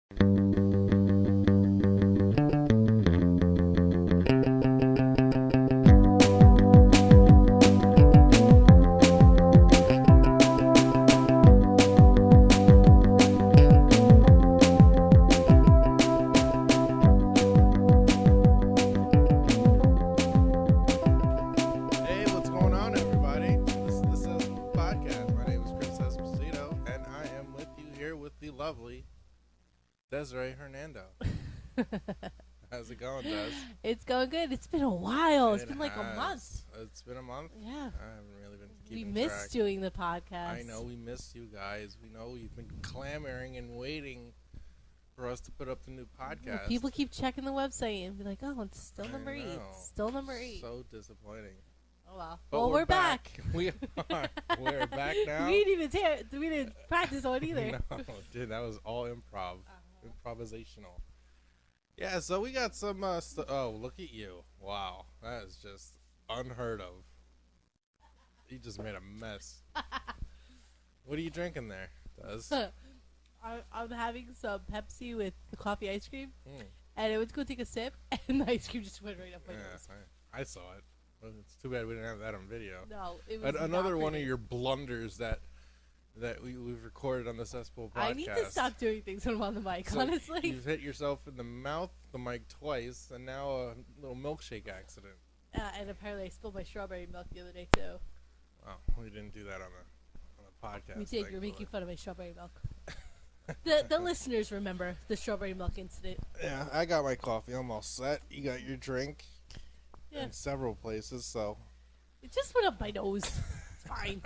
Hey, what's going on, everybody? This is the podcast. My name is Chris Esposito, and I am with you here with the lovely Desiree Hernando. How's it going, Des? It's going good. It's been a while. It's been like a month. It's been a month? Yeah. I haven't really been We keeping missed track. doing the podcast. I know, we missed you guys. We know you've been clamoring and waiting for us to put up the new podcast. People keep checking the website and be like, oh, it's still I number 8. know. Still number 8. So disappointing. Oh, wow. But Well, we're back. We are. We're back now. We didn't practice on either. No, dude, that was all improvisational. Yeah, so we got some oh, look at you. Wow, that is just unheard of. You just made a mess. What are you drinking there, Des? I'm having some Pepsi with the coffee ice cream, Mm. and I went to go take a sip, and the ice cream just went right up my Yeah, nose. I saw it. Well, it's too bad we didn't have that on video. No, it was Another not one of pretty. your blunders that we've recorded on the Cesspool podcast. I need to stop doing things when I'm on the mic, So honestly. You've hit yourself in the mouth, the mic twice, and now a little milkshake accident. And apparently I spilled my strawberry milk the other day, too. Oh, we didn't do that on a podcast. We did. You're making fun of my strawberry milk. The listeners remember the strawberry milk incident. Yeah, I got my coffee. I'm all set. You got your drink Yeah. in several places, so. It just went up my nose. It's fine.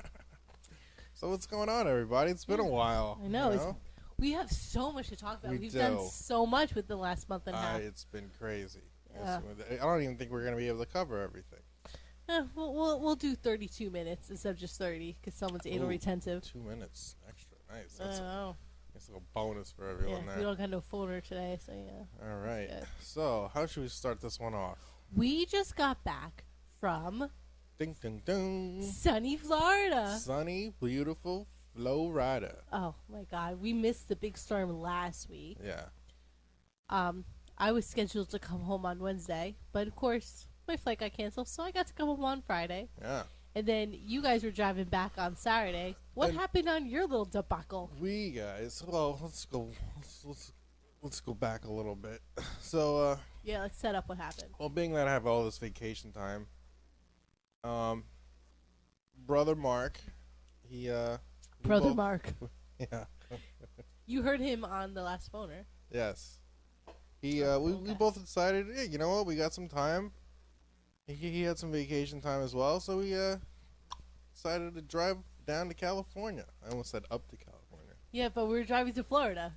So what's going on, everybody? It's been a while. I know. We have so much to talk about. We We've do. done so much with the last month and a half. It's been crazy. Yeah. I don't even think we're going to be able to cover everything. We'll do 32 minutes instead of just 30 because someone's anal Ooh, retentive. 2 minutes extra. Nice. I That's don't know. a little bonus for Yeah, everyone we there. don't got no phoner today, so yeah. All right. good. So how should we start this one off? We just got back from Ding, ding, ding. sunny Florida. Sunny, beautiful Flo-Ridin. Oh my God, we missed the big storm last week. Yeah. I was scheduled to come home on Wednesday, but of course my flight got canceled, so I got to come home on Friday. Yeah. And then you guys were driving back on Saturday. What And- happened on your little debacle? We guys, well, let's go back a little bit. So, Yeah, let's set up what happened. well, being that I have all this vacation time, brother Mark, he we Brother both- Mark. yeah, You heard him on the last phoner. yes, he we Okay. both decided, hey, you know what, we got some time. He had some vacation time as well, so we decided to drive down to California. I almost said up to California. Yeah, but we were driving to Florida.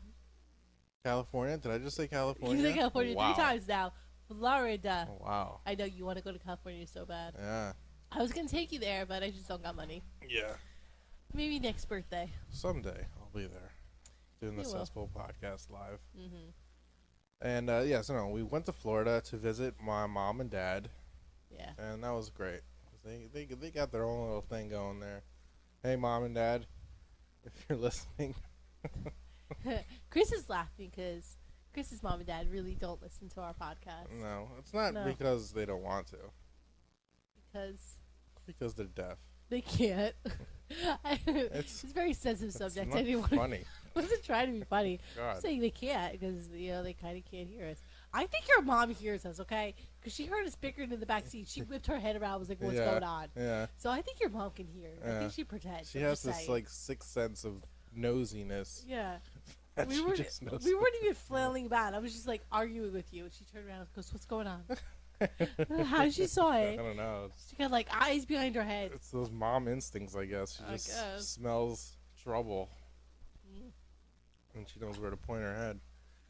California? Did I just say California? You said California Wow. 3 times now. Florida. Oh, wow. I know you want to go to California so bad. Yeah. I was going to take you there, but I just don't got money. Yeah. Maybe next birthday. Someday I'll be there doing the You will. Cesspool podcast live. Mm-hmm. And yeah, so no, we went to Florida to visit my mom and dad, Yeah. and that was great. 'Cause they got their own little thing going there. Hey, mom and dad, if you're listening. Chris is laughing because Chris's mom and dad really don't listen to our podcast. No, it's not No. because they don't want to. Because Because they're deaf. they can't. It's a very sensitive It's subject. not Anyone funny. wasn't trying to be funny. I'm God. saying they can't because they kind of can't hear us. I think your mom hears us, okay? Because she heard us bickering in the back seat. She whipped her head around, was like, "What's Yeah. going on?" Yeah. So I think your mom can hear. I Yeah. think she pretends. She I'm has just this saying. like sixth sense of nosiness. Yeah. that We she weren't. just knows We weren't something. even flailing about. I was just like arguing with you, and she turned around and goes, "What's going on?" How she saw I it? don't know. She got like eyes behind her head. It's those mom instincts, I guess. She I just guess. smells trouble, Mm. and she knows where to point her head.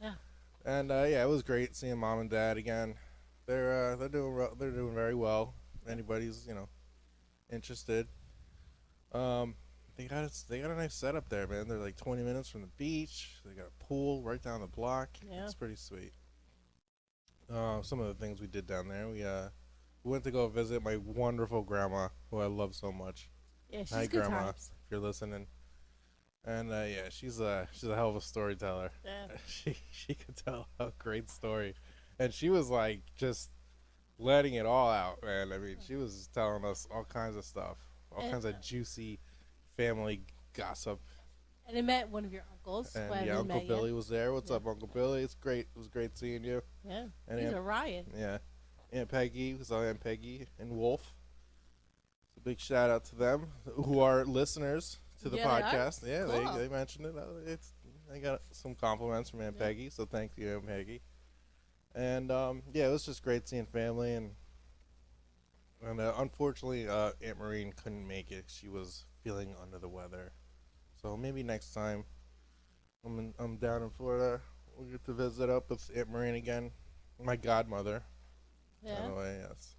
Yeah. And yeah, it was great seeing mom and dad again. They're doing very well. If anybody's interested. They got a nice setup there, man. They're like 20 minutes from the beach. They got a pool right down the block. Yeah. It's pretty sweet. Some of the things we did down there, we went to go visit my wonderful grandma, who I love so much. Yeah, she's Hi, good Grandma. times. If you're listening. And yeah, she's a hell of a storyteller. Yeah. She could tell a great story, and she was like just letting it all out, man. I mean, she was telling us all kinds of stuff, all And, kinds of juicy family gossip. and I met one of your uncles. Who I And yeah, haven't Uncle met Billy yet. was there. What's Yeah. up, Uncle Billy? It's great. It was great seeing you. Yeah. And He's Aunt, a riot. yeah, Aunt Peggy was Aunt Peggy and Wolf. So big shout out to them who are listeners to the Yeah, they are? podcast. Yeah, Cool. they mentioned it. I got some compliments from Aunt Yeah. Peggy, so thank you, Aunt Peggy. And yeah, it was just great seeing family, and unfortunately, Aunt Maureen couldn't make it. She was feeling under the weather, so maybe next time I'm down in Florida, we'll get to visit up with Aunt Maureen again, my godmother. By Yeah. the way, yes,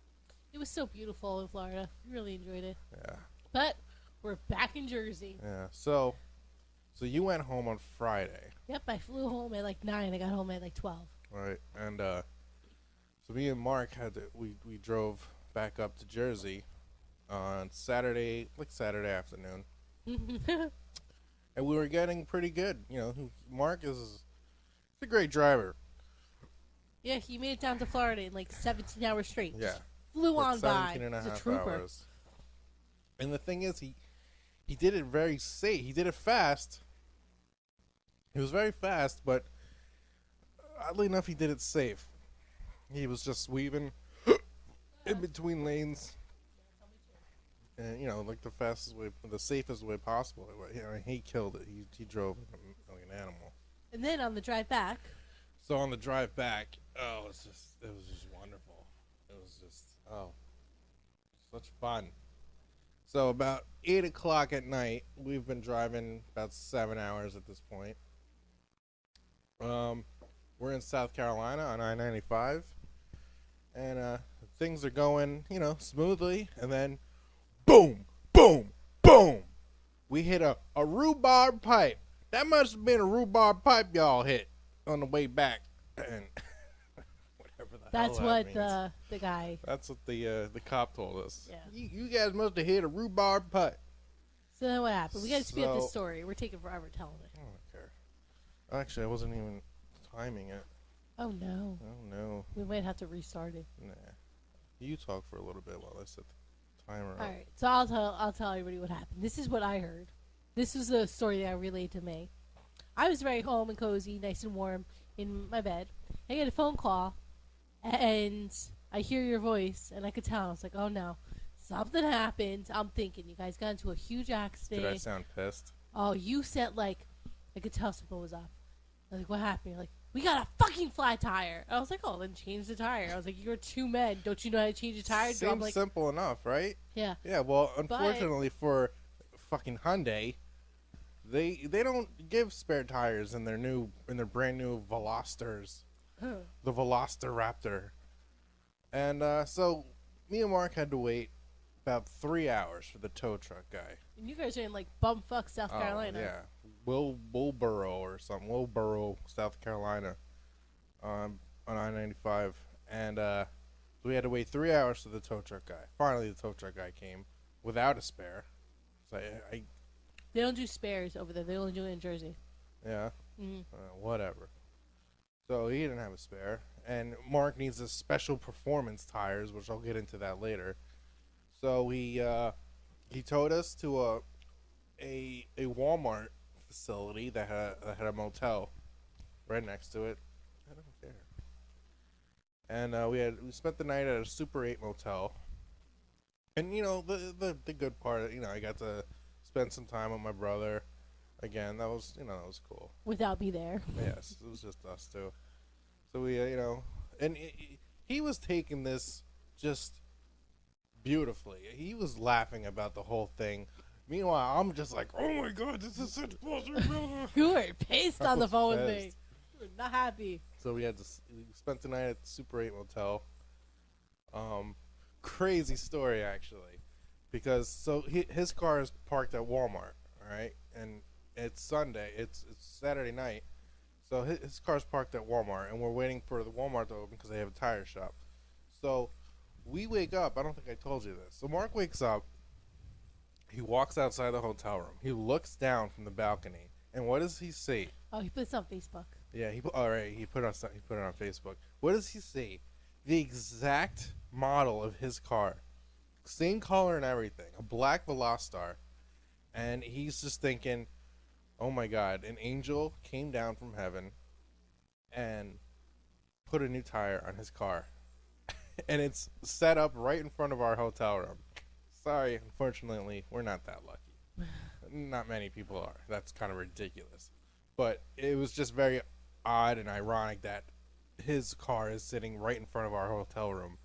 It was so beautiful in Florida. We really enjoyed it. yeah, But we're back in Jersey. yeah. So you went home on Friday, Yep, I flew home at like 9. I got home at like 12. right? And so me and Mark we drove back up to Jersey on Saturday afternoon. And we were getting pretty good. You know, Mark is a great driver. Yeah, he made it down to Florida in like 17 hours straight. Yeah. Just flew For on by. 17 and a He's a half trooper. hours. And the thing is, he did it very safe. He did it fast. He was very fast, but oddly enough, he did it safe. He was just weaving in between lanes. And, you know, like the safest way possible. You know, he killed it. He drove like an animal. And then on the drive back, So on the drive back, it was just wonderful. It was just such fun. So about 8 o'clock at night, we've been driving about 7 hours at this point. We're in South Carolina on I-95, and things are going, you know, smoothly, and then boom, boom, boom, we hit a rhubarb pipe. That must have been a rhubarb pipe y'all hit on the way back, and whatever the that's hell that what means. the guy. That's what the cop told us. Yeah. You guys must have hit a rhubarb pipe. So then what happened? We got to speed up So- this story. We're taking forever telling it. I don't care. Actually, I wasn't even timing it. Oh no, Oh no, we might have to restart it. nah. You talk for a little bit while I set the timer up. All right, so I'll tell everybody what happened. This is what I heard. This was the story that I relayed to May. I was very home and cozy, nice and warm in my bed. I get a phone call, and I hear your voice, and I could tell. I was like, oh no, something happened. I'm thinking you guys got into a huge accident. Did I sound pissed? Oh, you said like, I could tell something was up. I was like, what happened? You're like, we got a fucking flat tire. I was like, oh, then change the tire. I was like, you're 2 men. Don't you know how to change a tire? I'm Seems like, simple enough, right? yeah. Yeah. Well, unfortunately for fucking Hyundai, they don't give spare tires in their brand new Velosters, the Veloster Raptor, and so me and Mark had to wait about 3 hours for the tow truck guy. And you guys are in like bumfuck South Carolina. Oh, yeah. Wilboro, South Carolina, on I-95, and so we had to wait 3 hours for the tow truck guy. Finally, the tow truck guy came without a spare. So I They don't do spares over there. They only do it in Jersey. yeah, Mm. whatever. So he didn't have a spare, and Mark needs the special performance tires, which I'll get into that later. So he towed us to a Walmart facility that had a motel right next to it. I don't care. And we spent the night at a Super 8 motel. And you know the good part, you know, I got to spend some time with my brother. Again, that was cool. Without me there. Yes, it was just us two. So we and he was taking this just beautifully. He was laughing about the whole thing. Meanwhile, I'm just like, oh my god, this is such bullshit. You were pissed on the was phone with me. pissed. You were not happy. So we spent the night at the Super 8 motel. Crazy story actually, because so his car is parked at Walmart, all right, and it's Sunday, it's Saturday night, so his car's parked at Walmart, and we're waiting for the Walmart to open because they have a tire shop. So we wake up. I don't think I told you this. So Mark wakes up, He walks outside the hotel room. He looks down from the balcony, and what does he see? Oh, he puts on Facebook. Yeah, all right. He put it on Facebook. What does he see? The exact model of his car, same color and everything, a black Velostar, and he's just thinking, "Oh my God, an angel came down from heaven and put a new tire on his car." And it's set up right in front of our hotel room. Sorry, unfortunately, we're not that lucky. Not many people are. That's kind of ridiculous. But it was just very odd and ironic that his car is sitting right in front of our hotel room,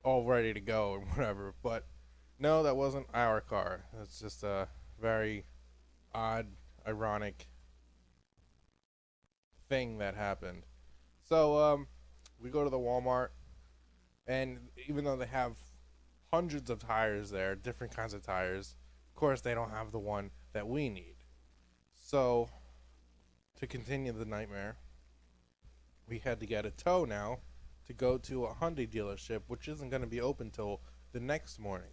all ready to go and whatever. But no, that wasn't our car. It's just a very odd, ironic thing that happened. So we go to the Walmart, and even though they have hundreds of tires there, different kinds of tires, of course they don't have the one that we need. So to continue the nightmare, we had to get a tow now to go to a Hyundai dealership, which isn't going to be open till the next morning.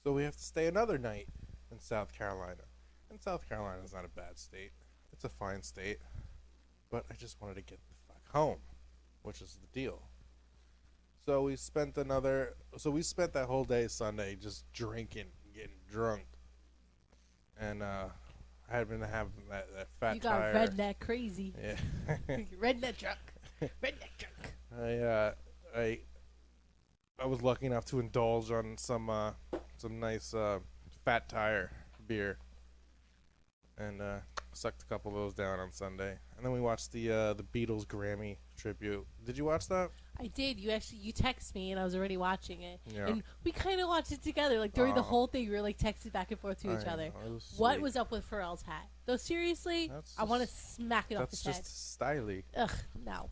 So we have to stay another night in South Carolina. And South Carolina is not a bad state. It's a fine state. But I just wanted to get the fuck home, which is the deal. So we spent that whole day Sunday just drinking, getting drunk. And I had been having that fat You got tire. redneck crazy. Yeah. Redneck drunk. Redneck drunk. I was lucky enough to indulge on some nice fat tire beer, and sucked a couple of those down on Sunday. And then we watched the Beatles Grammy tribute. Did you watch that? I did. You texted me, and I was already watching it. Yeah. And we kind of watched it together. Like during the whole thing, we were like texting back and forth to each other. What was up with Pharrell's hat? Though seriously, I want to smack it off his head. That's just styly. Ugh, no,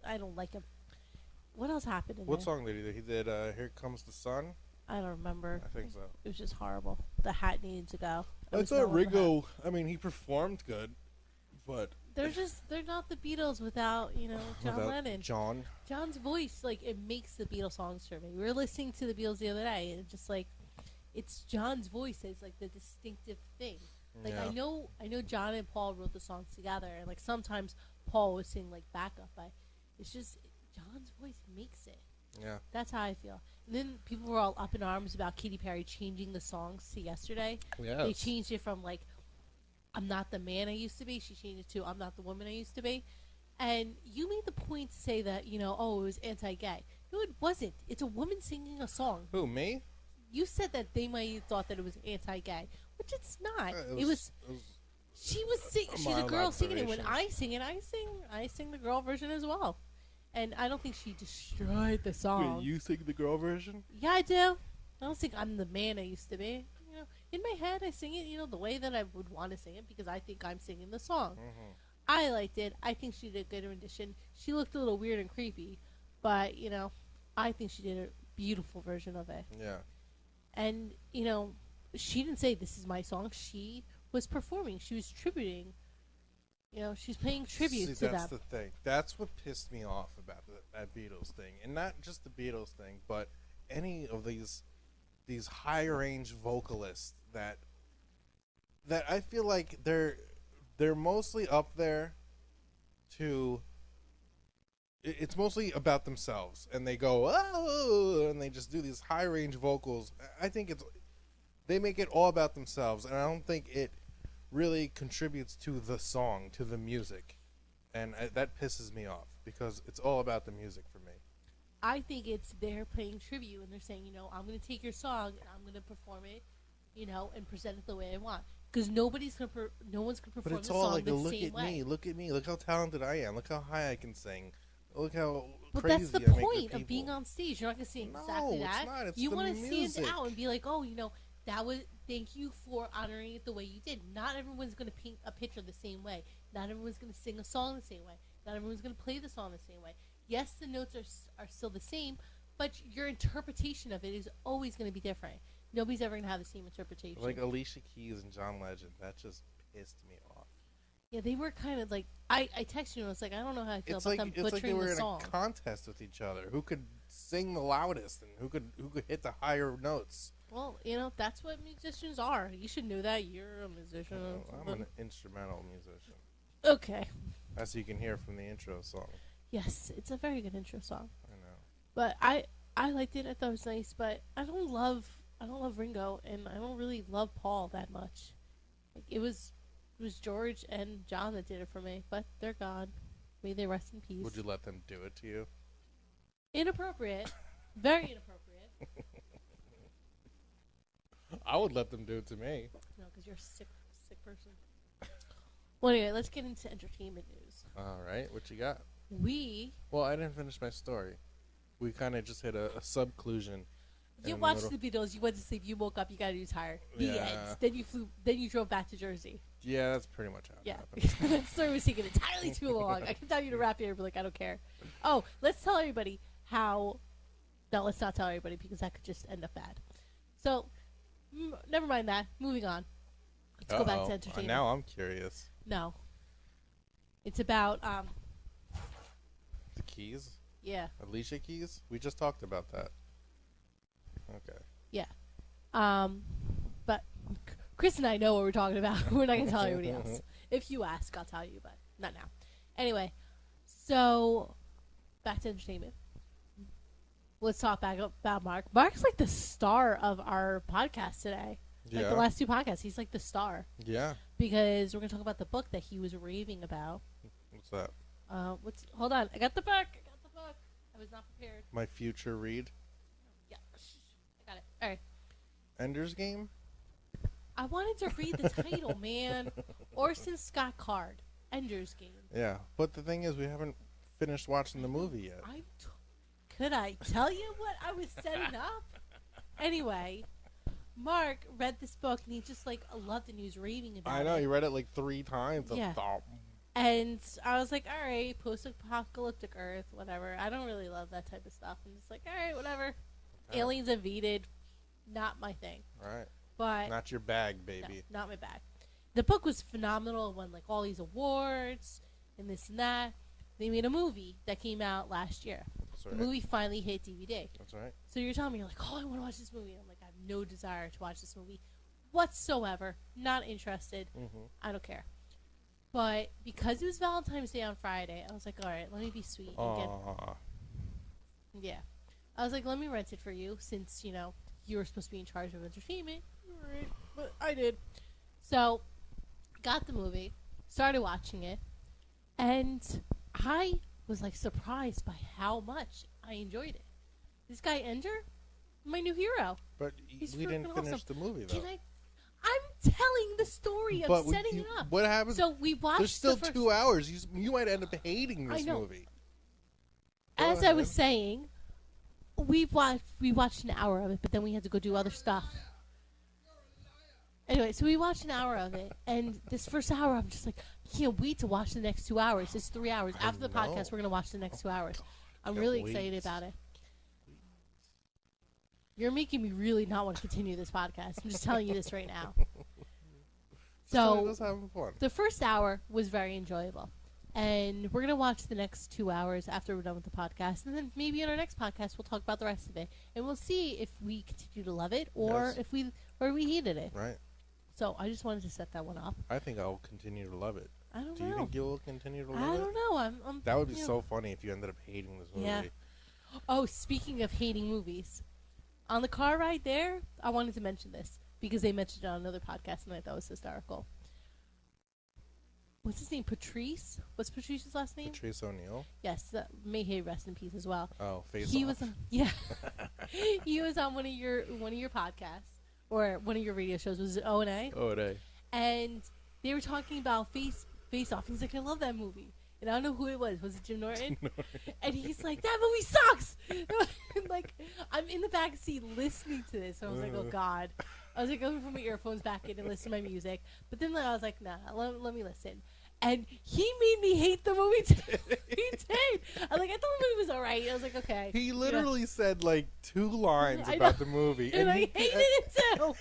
I don't like him. What else happened in What there? song did he do? He did "Here Comes the Sun." I don't remember. I think so. It was just horrible. The hat needed to go. I thought Ringo. I mean, he performed good, but they're not the Beatles without John Lennon. John's voice, like, it makes the Beatles songs for me. We were listening to the Beatles the other day, and just like it's John's voice is like the distinctive thing. Like I know John and Paul wrote the songs together, and like sometimes Paul would sing like backup, but it's just John's voice makes it. Yeah. That's how I feel. And then people were all up in arms about Katy Perry changing the songs to Yesterday. Yes. They changed it from like I'm not the man I used to be. She changed it to I'm not the woman I used to be. And you made the point to say that, it was anti-gay. No, it wasn't. It's a woman singing a song. Who, me? You said that they might have thought that it was anti-gay, which it's not. She was singing. She's a girl singing it. When I sing it, I sing the girl version as well. And I don't think she destroyed the song. Wait, you sing the girl version? Yeah, I do. I don't think I'm the man I used to be. In my head, I sing it, the way that I would want to sing it because I think I'm singing the song. Mm-hmm. I liked it. I think she did a good rendition. She looked a little weird and creepy, but, I think she did a beautiful version of it. Yeah. And, she didn't say this is my song. She was performing. She was tributing. She's paying tribute to them. That's the thing. That's what pissed me off about that Beatles thing. And not just the Beatles thing, but any of these high-range vocalists that I feel like they're mostly up there to... It's mostly about themselves. And they go, oh, and they just do these high-range vocals. I think they make it all about themselves. And I don't think it really contributes to the song, to the music. And that pisses me off because it's all about the music for me. I think it's they're paying tribute and they're saying, I'm going to take your song and I'm going to perform it, and present it the way I want. Because no one's going to perform But it's the all song like, the look same at way. me, look at me, look how talented I am, look how high I can sing, look how But crazy that's the I make point the of being people. on stage. You're not going to say No, exactly it's that. not. It's You the want to stand music. out and be like, that was. Thank you for honoring it the way you did. Not everyone's going to paint a picture the same way. Not everyone's going to sing a song the same way. Not everyone's going to play the song the same way. Yes, the notes are still the same, but your interpretation of it is always going to be different. Nobody's ever going to have the same interpretation. Like Alicia Keys and John Legend, that just pissed me off. Yeah, they were kind of like I texted you and I was like, I don't know how I feel It's about like them it's like they butchering were the in song. a contest with each other. Who could sing the loudest and who could hit the higher notes? Well, that's what musicians are. You should know that. You're a musician. I'm an instrumental musician, Okay. as you can hear from the intro song. Yes, it's a very good intro song. I know. But I liked it. I thought it was nice. But I don't love Ringo, and I don't really love Paul that much. Like it was George and John that did it for me. But they're gone. May they rest in peace. Would you let them do it to you? Inappropriate. Very inappropriate. I would let them do it to me. No, because you're a sick person. Well, anyway, let's get into entertainment news. All right, what you got? Well, I didn't finish my story. We kind of just hit a subclusion. You watched the Beatles. You went to sleep. You woke up. You got tired. The end. Then you flew. Then you drove back to Jersey. Yeah, that's pretty much how it Yeah, happened. that story was taking entirely too long. I can tell you to wrap here, but like I don't care. Oh, let's tell everybody how. No, let's not tell everybody because that could just end up bad. So, never mind that. Moving on. Let's go back to entertainment. Now I'm curious. No. It's about The Keys? Yeah. Alicia Keys? We just talked about that. Okay. Yeah. But Chris and I know what we're talking about. We're not gonna tell anybody else. If you ask, I'll tell you, but not now. Anyway, so back to entertainment. Let's talk back about Mark. Mark's like the star of our podcast today. Yeah. Like the last two podcasts, he's like the star. Yeah. Because we're gonna talk about the book that he was raving about. What's that? Hold on. I got the book. I was not prepared. My future read? Yeah. I got it. All right. Ender's Game? I wanted to read the title, man. Orson Scott Card. Ender's Game. Yeah. But the thing is, we haven't finished watching the movie yet. Could I tell you what I was setting up? Anyway, Mark read this book and he just like loved it and he was raving about it. I know, you read it like 3 times. Yeah. And I was like, all right, post-apocalyptic Earth, whatever. I don't really love that type of stuff. I'm just like, all right, whatever. Okay. Aliens invaded, not my thing. Right. But not your bag, baby. No, not my bag. The book was phenomenal. It won like all these awards and this and that. They made a movie that came out last year. That's right. The movie finally hit DVD. That's right. So you're telling me, you're like, oh, I want to watch this movie. And I'm like, I have no desire to watch this movie whatsoever. Not interested. Mm-hmm. I don't care. But because it was Valentine's Day on Friday, I was like, all right, let me be sweet. Yeah. I was like, let me rent it for you since, you were supposed to be in charge of entertainment. All right. But I did. So, got the movie, started watching it, and I was like surprised by how much I enjoyed it. This guy Ender, my new hero. But we didn't finish the movie, though. I'm telling the story of setting it up. What happens? So we watched. There's still 2 hours. You might end up hating this movie. As I was saying, we watched an hour of it, but then we had to go do other stuff. Anyway, so we watched an hour of it, and this first hour, I'm just like, I can't wait to watch the next 2 hours. It's 3 hours. After the podcast, we're going to watch the next 2 hours. I'm really excited about it. You're making me really not want to continue this podcast. I'm just telling you this right now. So, just having fun. The first hour was very enjoyable. And we're going to watch the next 2 hours after we're done with the podcast. And then maybe in our next podcast, we'll talk about the rest of it. And we'll see if we continue to love it or if we hated it. Right. So I just wanted to set that one up. I think I'll continue to love it. I don't know. Do you think you'll continue to love it? I don't know. That would be so funny if you ended up hating this movie. Yeah. Oh, speaking of hating movies. On the car ride there, I wanted to mention this because they mentioned it on another podcast and I thought it was hysterical. What's his name? Patrice? What's Patrice's last name? Patrice O'Neill? Yes. May he rest in peace as well. Oh, Face He Off. was on, yeah. He was on one of your podcasts or one of your radio shows. Was it O&A? O&A. And they were talking about Face Off. He's like, I love that movie. And I don't know who it was. Was it Jim Norton? And he's like, that movie sucks. Like, I'm in the back seat listening to this. And I was like, oh, God. I was like, I'm going to put my earphones back in and listen to my music. But then I was like, nah, let me listen. And he made me hate the movie too. He did. I thought the movie was all right. I was like, okay. He literally said like 2 lines about the movie. And I hated it too.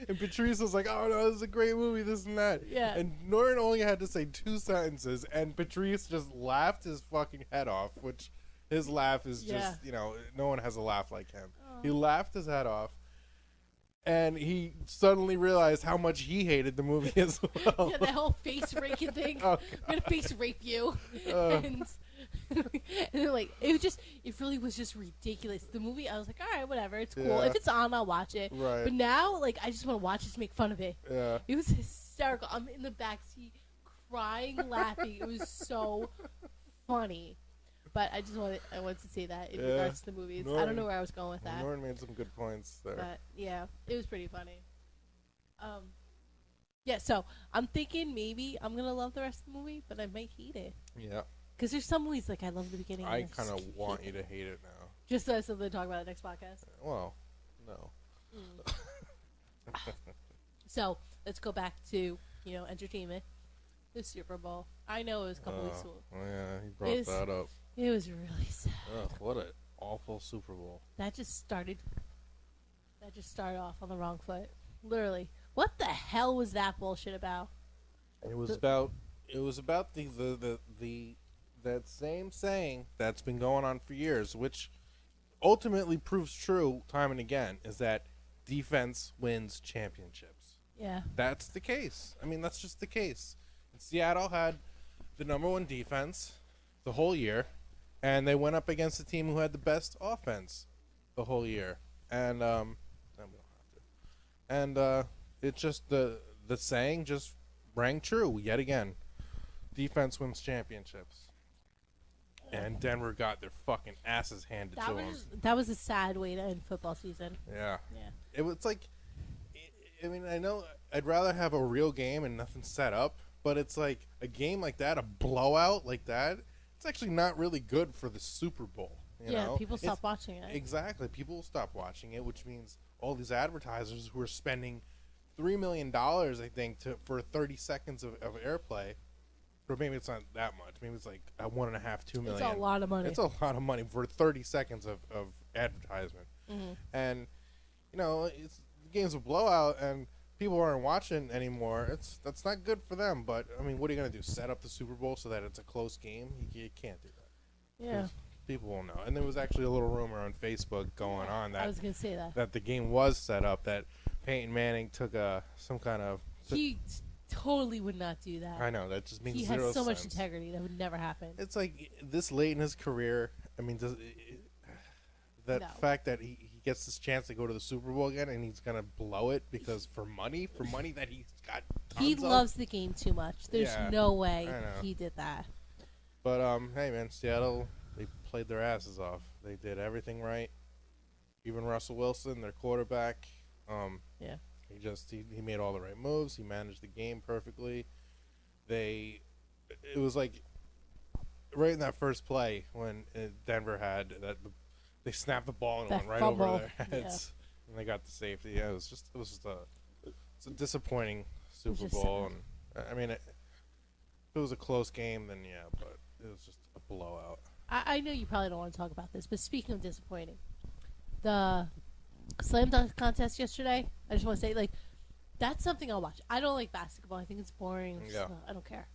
And Patrice was like, oh no, this is a great movie, this and that. Yeah. And Norton only had to say 2 sentences, and Patrice just laughed his fucking head off, which his laugh is just, no one has a laugh like him. He laughed his head off. and he suddenly realized how much he hated the movie as well. Yeah, that whole face raking thing. Oh, I'm gonna face rape you, Uh. and, and then, like it really was just ridiculous. The movie, I was like, all right, whatever, it's cool. Yeah. If it's on, I'll watch it. Right. But now, like, I just want to watch it to make fun of it. Yeah. It was hysterical. I'm in the back seat crying, laughing. It was so funny. But I wanted to say that in Yeah. regards to the movies. I Norton- don't know where I was going with that. Norton made some good points there. But yeah, it was pretty funny. Yeah, so I'm thinking maybe I'm gonna love the rest of the movie, but I might hate it Yeah. because there's some movies like I love the beginning. I and kind of just want hate you it. to hate it now. Just so something to talk about the next podcast. Well, no. So let's go back to entertainment. The Super Bowl. I know it was a couple weeks ago. Oh, yeah, he brought Is- that up. It was really sad. Ugh, what an awful Super Bowl. That just started off on the wrong foot. Literally. What the hell was that bullshit about? It was about the that same saying that's been going on for years, which ultimately proves true time and again, is that defense wins championships. Yeah. That's the case. I mean, that's just the case. And Seattle had the number one defense the whole year, and they went up against a team who had the best offense the whole year. And we don't have to. And it just the saying just rang true yet again. Defense wins championships. And Denver got their fucking asses handed to them. That was a sad way to end football season. Yeah. Yeah. It was like, I mean, I know I'd rather have a real game and nothing set up, but it's like a game like that, a blowout like that, it's actually not really good for the Super Bowl. You know? People stop watching it. Exactly. People will stop watching it, which means all these advertisers who are spending $3 million, I think, for 30 seconds of airplay, or maybe it's not that much. Maybe it's like $1.5, $2 million. It's a lot of money. It's a lot of money for 30 seconds of advertisement. Mm-hmm. And, the game's a blowout and people aren't watching anymore. That's not good for them. But, I mean, what are you going to do? Set up the Super Bowl so that it's a close game? You can't do that. Yeah. People will know. And there was actually a little rumor on Facebook going on I was going to say that. that the game was set up, that Peyton Manning took some kind of... He totally would not do that. I know, that just means He zero has so much sense. integrity. That would never happen. It's like this late in his career, I mean, No. fact that he gets this chance to go to the Super Bowl again and he's going to blow it because for money that he's got tons He of. loves the game too much. There's Yeah, no way I know. he did that. But, hey, man, Seattle, they played their asses off. They did everything right. Even Russell Wilson, their quarterback, Yeah. he made all the right moves. He managed the game perfectly. It was like right in that first play when Denver had that, they snapped the ball and it That went right fumble, over their heads, and they got the safety. Yeah, it was just it's a disappointing Super just Bowl, sad. and I mean, if it was a close game, then yeah, but it was just a blowout. I know you probably don't want to talk about this, but speaking of disappointing, the slam dunk contest yesterday, I just want to say, like, that's something I'll watch. I don't like basketball. I think it's boring. Yeah. I don't care.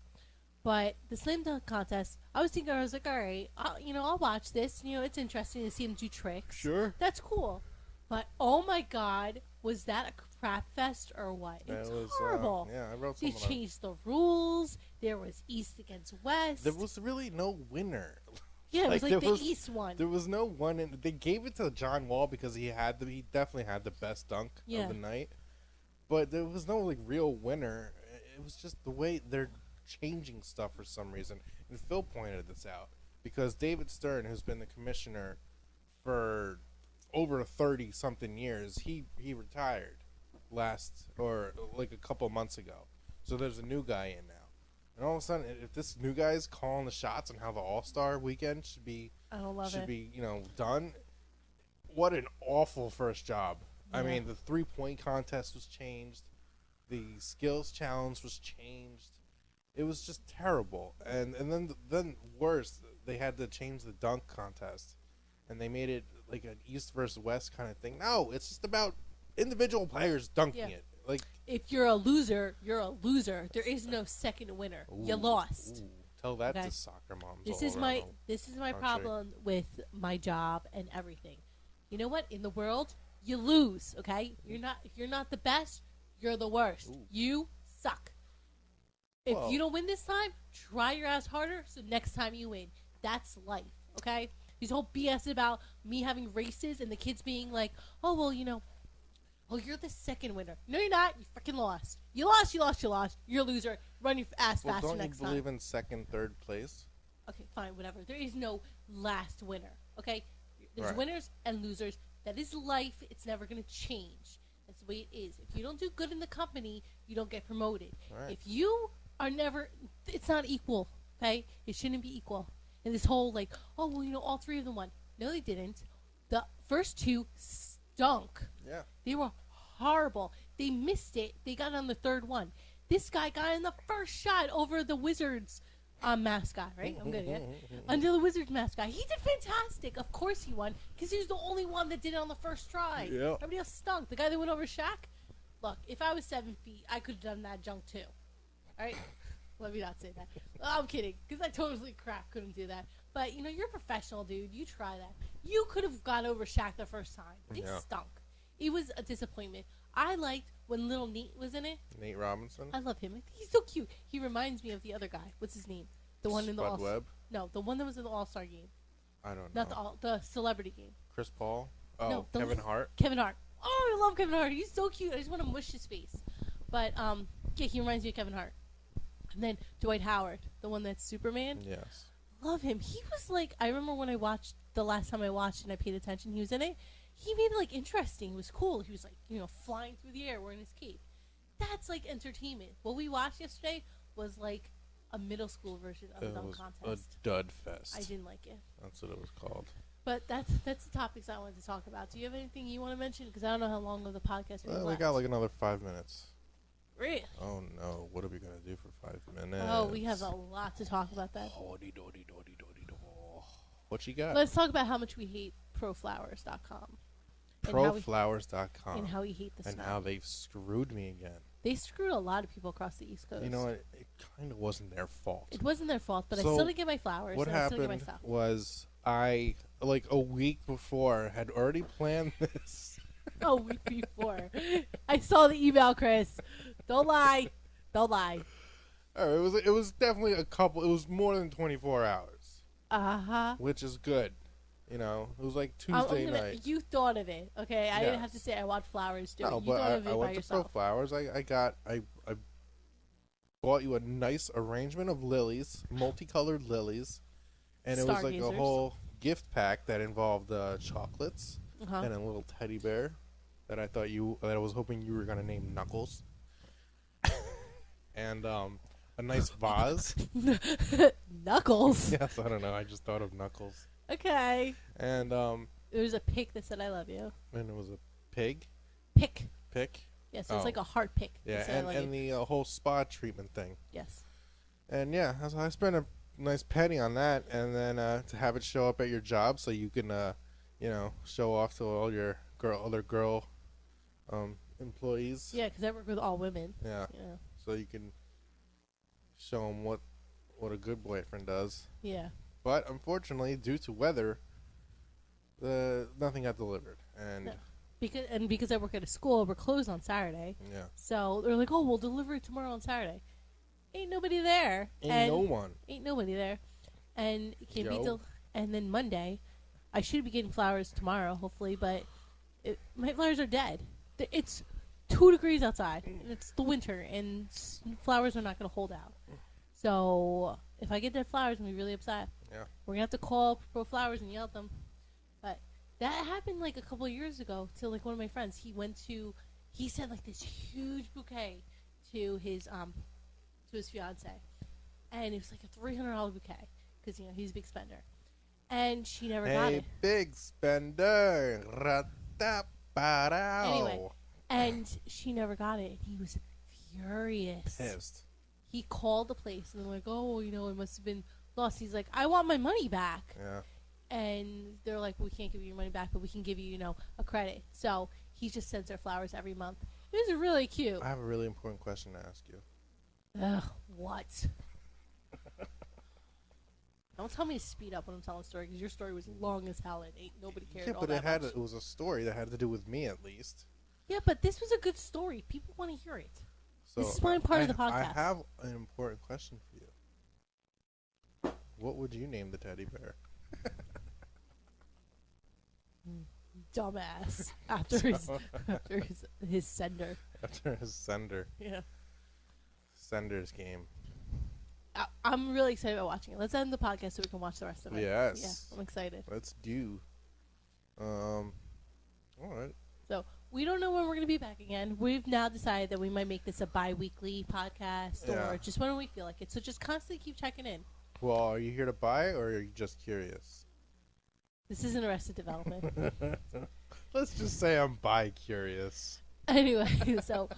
But the slam dunk contest, I was like, all right, I'll watch this. It's interesting to see them do tricks. Sure. That's cool. But, oh my God, was that a crap fest or what? It's It was horrible. yeah, I wrote They something up. changed the rules. There was East against West. There was really no winner. Yeah, it was like there the was- East one. There was no one, and they gave it to John Wall because he definitely had the best dunk Yeah. of the night. But there was no like real winner. It was just the way they're changing stuff for some reason. And Phil pointed this out because David Stern, who's been the commissioner for over 30 something years, he retired a couple months ago. So there's a new guy in now. And all of a sudden, if this new guy is calling the shots on how the All-Star weekend should be I don't love it. done, what an awful first job. I Yeah. mean, the 3-point contest was changed. The skills challenge was changed. It was just terrible. And then worse, they had to change the dunk contest. And they made it like an East versus West kind of thing. No, it's just about individual players dunking Yeah. it. Like, If you're a loser, you're a loser. There is no second winner. You lost. ooh, tell that Okay. to soccer moms. This all is around my the this is my country. problem with my job and everything. You know what? In the world, You lose, okay? You're not the best. You're the worst. Ooh. You suck. If Whoa. you don't win this time, try your ass harder so next time you win. That's life, okay? These whole BS about me having races and the kids being like, oh, well, oh, you're the second winner. No, you're not. You freaking lost. You lost, you lost, you lost. You're a loser. Run your ass Well, faster don't you next time. believe in second, third place? Okay, fine, whatever. There is no last winner, okay? There's Right. winners and losers. That is life. It's never going to change. That's the way it is. If you don't do good in the company, you don't get promoted. Right. If you are never, it's not equal, okay? It shouldn't be equal. And this whole like, oh, well, all three of them won. No, they didn't. The first two stunk. Yeah. They were horrible. They missed it. They got on the third one. This guy got in the first shot over the Wizards mascot, right? I'm good at it. Under the Wizards mascot. He did fantastic. Of course he won because he was the only one that did it on the first try. Yep. Everybody else stunk. The guy that went over Shaq, look, if I was 7 feet, I could have done that junk too. All right? Let me not say that. I'm kidding because I totally couldn't do that. But, you're a professional, dude. You try that. You could have gone over Shaq the first time. They stunk. It was a disappointment. I liked when Little Nate was in it. Nate Robinson. I love him. He's so cute. He reminds me of the other guy. What's his name? The one in the Spud Webb. No, the one that was in the All-Star game. I don't know. Not the celebrity game. Chris Paul. Oh, No, Kevin Hart. Kevin Hart. Oh, I love Kevin Hart. He's so cute. I just want to mush his face. But yeah, he reminds me of Kevin Hart. And then Dwight Howard, the one that's Superman. Yes. Love him. He was like, I remember when I watched the last time I watched and I paid attention, he was in it. He made it like interesting. It was cool. He was like, flying through the air wearing his cape. That's like entertainment. What we watched yesterday was like a middle school version of the dunk contest. A dud fest. I didn't like it. That's what it was called. But that's the topics I wanted to talk about. Do you have anything you want to mention? Because I don't know how long of the podcast we have We left. got like another 5 minutes. Really? Oh no! What are we gonna do for 5 minutes? Oh, we have a lot to talk about that. What you got? Let's talk about how much we hate proflowers.com. Proflowers.com. And how we hate the And smell. how they've screwed me again. They screwed a lot of people across the East Coast. You know what? It kind of wasn't their fault. It wasn't their fault, but I So, still didn't get my flowers. What and I still didn't get my happened stuff. was I, like a week before, had already planned this. A week before. I saw the email, Chris. Don't lie. Don't lie. It was definitely it was more than 24 hours, Uh-huh. which is good. It was like Tuesday night. You thought of it, okay? I didn't Yes. have to say I want flowers. Do No, it. You but thought of it I by went to yourself. Pro Flowers. I bought you a nice arrangement of lilies, multicolored lilies, and it was like a Stargazers. whole gift pack that involved chocolates Uh-huh. and a little teddy bear that I was hoping you were gonna name Knuckles, and a nice vase. Knuckles. Yes, I don't know. I just thought of Knuckles, Okay. and There was a pick that said I love you. it was a pig. Pick. Yes, Oh. it's like a heart pick. that Yeah, said I love and you. the whole spa treatment thing. Yes. And yeah, I spent a nice penny on that, and then to have it show up at your job so you can, show off to all your other girl employees. Yeah, because I work with all women. Yeah. Yeah. So you can show them what a good boyfriend does. Yeah. But unfortunately, due to weather, nothing got delivered, and No. Because I work at a school, we're closed on Saturday. yeah, So they're like, "Oh, we'll deliver it tomorrow on Saturday." Ain't nobody there. ain't no one. Ain't nobody there. And it can Yo. and then Monday, I should be getting flowers tomorrow, hopefully, but my flowers are dead. It's 2 degrees outside, and it's the winter, and flowers are not going to hold out. So if I get dead flowers, I'm going to be really upset. Yeah. We're going to have to call Pro Flowers and yell at them. But that happened like a couple of years ago to like one of my friends. He sent like this huge bouquet to his fiance, and it was like a $300 bouquet because he's a big spender, and she never got Hey, it. big spender. Ra-da-ba-dow. Anyway, and she never got it, and he was furious. Pissed. He called the place, and they're like, "Oh, it must have been lost." He's like, "I want my money back." Yeah. And they're like, "We can't give you your money back, but we can give you, a credit." So he just sends her flowers every month. It was really cute. I have a really important question to ask you. Ugh, what? Don't tell me to speed up when I'm telling a story because your story was long as hell and ain't nobody cared Yeah, all but that much. it was a story that had to do with me at least. Yeah, but this was a good story. People want to hear it. So This is why I'm part of the podcast. I have an important question for you. What would you name the teddy bear? Dumbass. After his sender. After his sender. Yeah. Sender's game. I'm really excited about watching it. Let's end the podcast so we can watch the rest of it. Yes. Yeah, I'm excited. Let's do. All right. So we don't know when we're going to be back again. We've now decided that we might make this a bi-weekly podcast or just when we feel like it. So just constantly keep checking in. Well, are you here to buy or are you just curious? This isn't Arrested Development. Let's just say I'm bi-curious. Anyway, so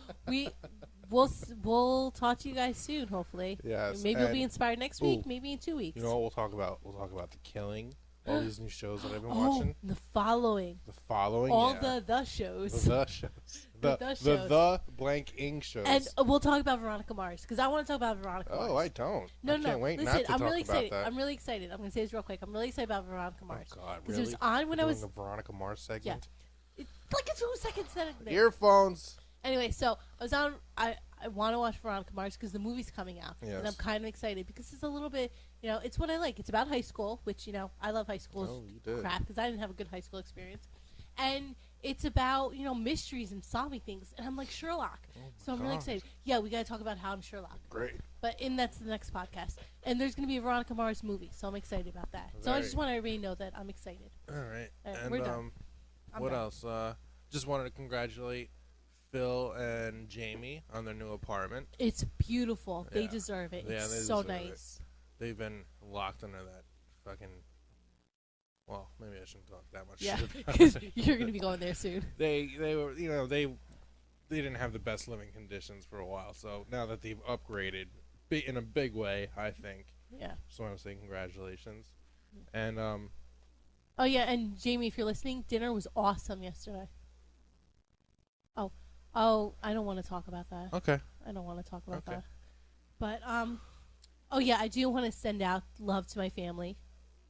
we'll talk to you guys soon, hopefully. Yes. Maybe you'll be inspired next week, maybe in 2 weeks. You know what we'll talk about? We'll talk about The Killing, all these new shows that I've been watching. The following. The following, All the shows. The shows. The blank ing shows. And we'll talk about Veronica Mars, because I want to talk about Veronica Mars. Oh, I don't. No, I can't wait Listen, not to I'm talk really about excited. that. I'm really excited. I'm going to say this real quick. I'm really excited about Veronica Mars. Oh, God, Because really? it was on when I was... the Veronica Mars segment? It's like a 2-second segment. Earphones. Anyway, so I was on... I want to watch Veronica Mars because the movie's coming out. Yes. And I'm kind of excited because it's a little bit... it's what I like. It's about high school, which, I love high school crap because I didn't have a good high school experience. And it's about, mysteries and solving things. And I'm like Sherlock. So I'm really excited. Yeah, we got to talk about how I'm Sherlock. Great. That's the next podcast. And there's going to be a Veronica Mars movie, so I'm excited about that. So I just want everybody to know that I'm excited. All right. And we're done. What else? Just wanted to congratulate Phil and Jamie on their new apartment. It's beautiful. Yeah. They deserve it. Yeah, It's they so deserve nice. They've been locked under that fucking... Well, maybe I shouldn't talk that much Yeah, shit about because it. you're going to be going there soon. They were, they didn't have the best living conditions for a while. So now that they've upgraded in a big way, I think. Yeah. Just want to say congratulations. And Oh yeah, and Jamie, if you're listening, dinner was awesome yesterday. Oh, I don't want to talk about that. okay. I don't want to talk about that. But oh yeah, I do want to send out love to my family.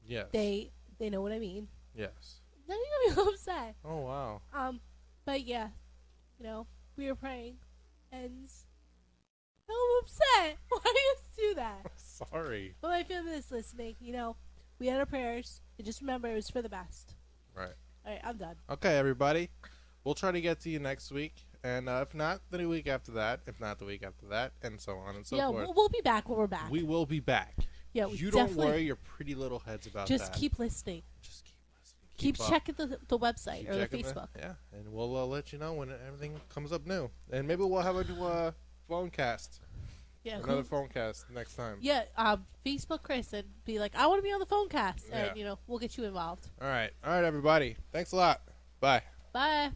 Yes. They know what I mean. Yes. Now you're gonna be upset. Oh wow. But yeah, we were praying, and I'm upset. Why do you do that? Sorry. But my family is listening. We had our prayers, and just remember it was for the best. Right. All right, I'm done. Okay, everybody. We'll try to get to you next week, and if not, the week after that. If not, the week after that, and so on and so forth. Yeah, we'll be back when we're back. We will be back. Yeah, you don't worry your pretty little heads about that. Just keep listening. Just keep listening. Keep checking the website Keep or the checking Facebook. Yeah, and we'll let you know when everything comes up new. And maybe we'll have a new phone cast. Yeah, Another phone cast next time. Yeah, Facebook Chris and be like, I want to be on the phone cast. Yeah. And, we'll get you involved. All right, everybody. Thanks a lot. Bye. Bye.